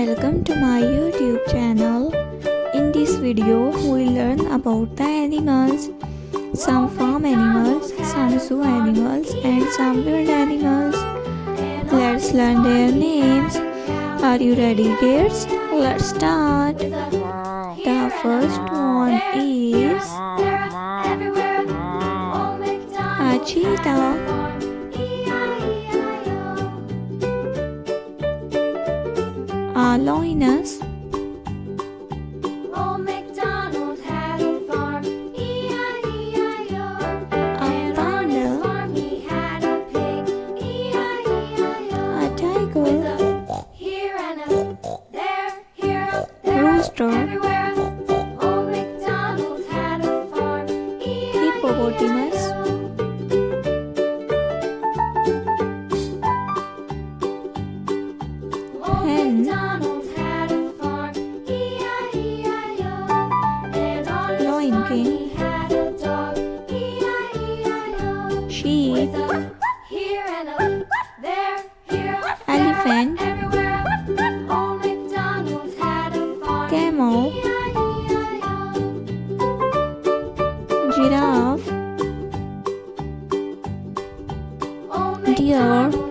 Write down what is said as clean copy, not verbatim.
welcome to my YouTube channel. In this video, we learn about the animals. Some farm animals, some zoo animals and some wild animals. Let's learn their names. Are you ready, kids? Let's start. The first one is a cheetah. A lioness. Old MacDonald had a farm, E-I-E-I-O. And on his farm he had a pig, E-I-E-I-O. A tiger. Here and a there, here up, there, Rooster. everywhere. Old MacDonald had a farm, Hippopotamus. Hen. MacDonald had a farm, E-I-E-I-O. And on his Lion farm King. he had a dog, E-I-E-I-O. Sheep. With a here and a there, here, Elephant. there, everywhere. Old MacDonald had a farm, Camel. E-I-E-I-O. Giraffe. Old Deer. MacDonald